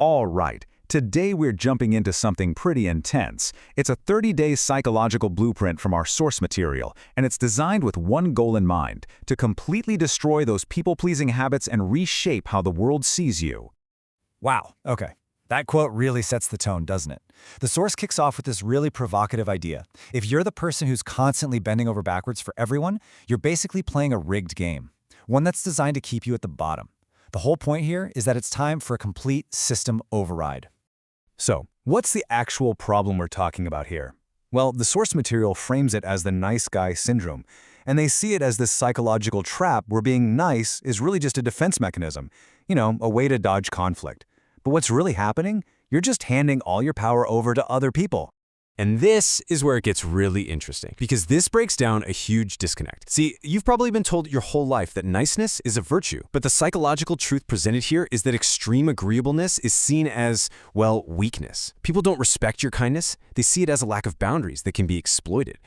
All right, today we're jumping into something pretty intense. It's a 30-day psychological blueprint from our source material, and it's designed with one goal in mind: to completely destroy those people-pleasing habits and reshape how the world sees you. Wow, okay. That quote really sets the tone, doesn't it? The source kicks off with this really provocative idea. If you're the person who's constantly bending over backwards for everyone, you're basically playing a rigged game, one that's designed to keep you at the bottom. The whole point here is that it's time for a complete system override. So, what's the actual problem we're talking about here? Well, the source material frames it as the nice guy syndrome, and they see it as this psychological trap where being nice is really just a defense mechanism, a way to dodge conflict. But what's really happening? You're just handing all your power over to other people. And this is where it gets really interesting, because this breaks down a huge disconnect. See, you've probably been told your whole life that niceness is a virtue, but the psychological truth presented here is that extreme agreeableness is seen as, well, weakness. People don't respect your kindness. They see it as a lack of boundaries that can be exploited.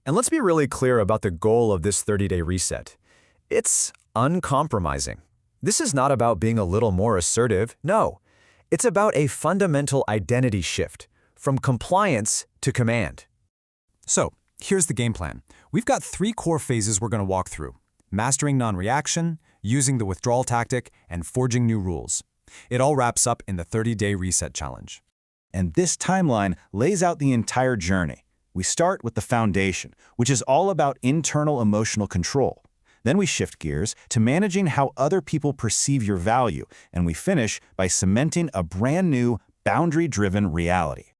And let's be really clear about the goal of this 30-day reset. It's uncompromising. This is not about being a little more assertive. No, it's about a fundamental identity shift from compliance to command. So, here's the game plan. We've got 3 core phases we're going to walk through: mastering non-reaction, using the withdrawal tactic, and forging new rules. It all wraps up in the 30-day reset challenge. And this timeline lays out the entire journey. We start with the foundation, which is all about internal emotional control. Then we shift gears to managing how other people perceive your value, and we finish by cementing a brand new, boundary-driven reality.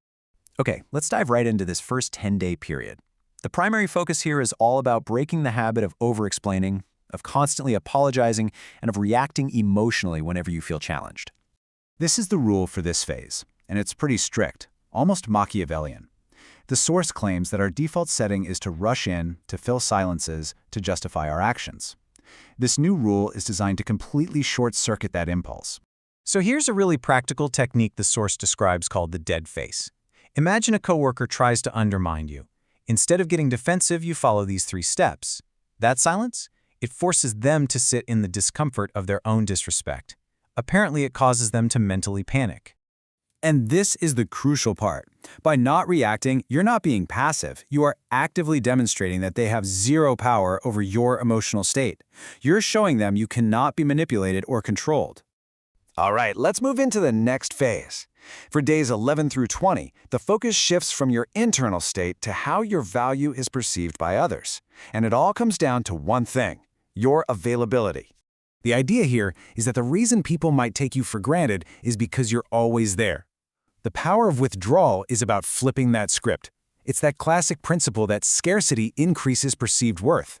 Okay, let's dive right into this first 10-day period. The primary focus here is all about breaking the habit of over-explaining, of constantly apologizing, and of reacting emotionally whenever you feel challenged. This is the rule for this phase, and it's pretty strict, almost Machiavellian. The source claims that our default setting is to rush in, to fill silences, to justify our actions. This new rule is designed to completely short-circuit that impulse. So here's a really practical technique the source describes called the dead face. Imagine a coworker tries to undermine you. Instead of getting defensive, you follow these 3 steps. That silence? It forces them to sit in the discomfort of their own disrespect. Apparently, it causes them to mentally panic. And this is the crucial part. By not reacting, you're not being passive. You are actively demonstrating that they have zero power over your emotional state. You're showing them you cannot be manipulated or controlled. All right, let's move into the next phase. For days 11 through 20, the focus shifts from your internal state to how your value is perceived by others. And it all comes down to one thing: your availability. The idea here is that the reason people might take you for granted is because you're always there. The power of withdrawal is about flipping that script. It's that classic principle that scarcity increases perceived worth.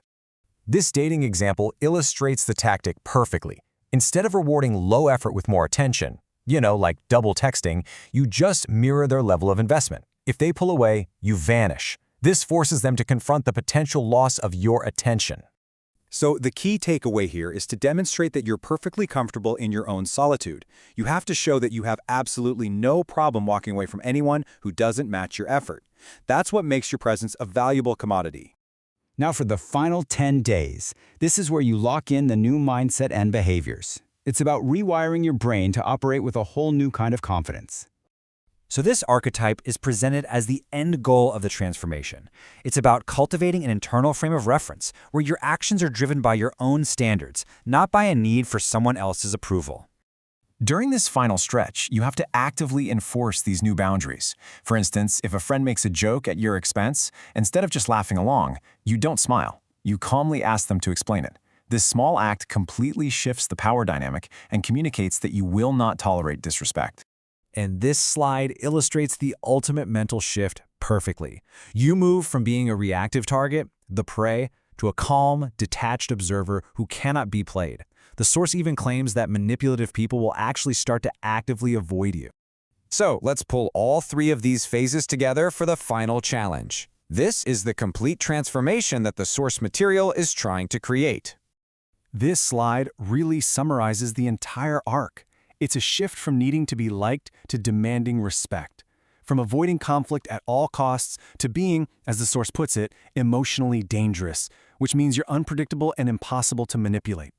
This dating example illustrates the tactic perfectly. Instead of rewarding low effort with more attention, like double texting, you just mirror their level of investment. If they pull away, you vanish. This forces them to confront the potential loss of your attention. So the key takeaway here is to demonstrate that you're perfectly comfortable in your own solitude. You have to show that you have absolutely no problem walking away from anyone who doesn't match your effort. That's what makes your presence a valuable commodity. Now for the final 10 days, this is where you lock in the new mindset and behaviors. It's about rewiring your brain to operate with a whole new kind of confidence. So this archetype is presented as the end goal of the transformation. It's about cultivating an internal frame of reference where your actions are driven by your own standards, not by a need for someone else's approval. During this final stretch, you have to actively enforce these new boundaries. For instance, if a friend makes a joke at your expense, instead of just laughing along, you don't smile. You calmly ask them to explain it. This small act completely shifts the power dynamic and communicates that you will not tolerate disrespect. And this slide illustrates the ultimate mental shift perfectly. You move from being a reactive target, the prey, to a calm, detached observer who cannot be played. The source even claims that manipulative people will actually start to actively avoid you. So, let's pull all 3 of these phases together for the final challenge. This is the complete transformation that the source material is trying to create. This slide really summarizes the entire arc. It's a shift from needing to be liked to demanding respect, from avoiding conflict at all costs to being, as the source puts it, emotionally dangerous, which means you're unpredictable and impossible to manipulate.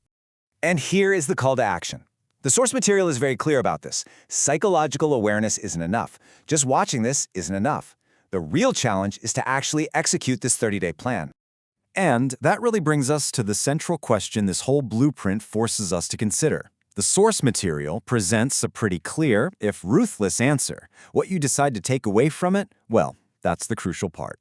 And here is the call to action. The source material is very clear about this. Psychological awareness isn't enough. Just watching this isn't enough. The real challenge is to actually execute this 30-day plan. And that really brings us to the central question this whole blueprint forces us to consider. The source material presents a pretty clear, if ruthless, answer. What you decide to take away from it, well, that's the crucial part.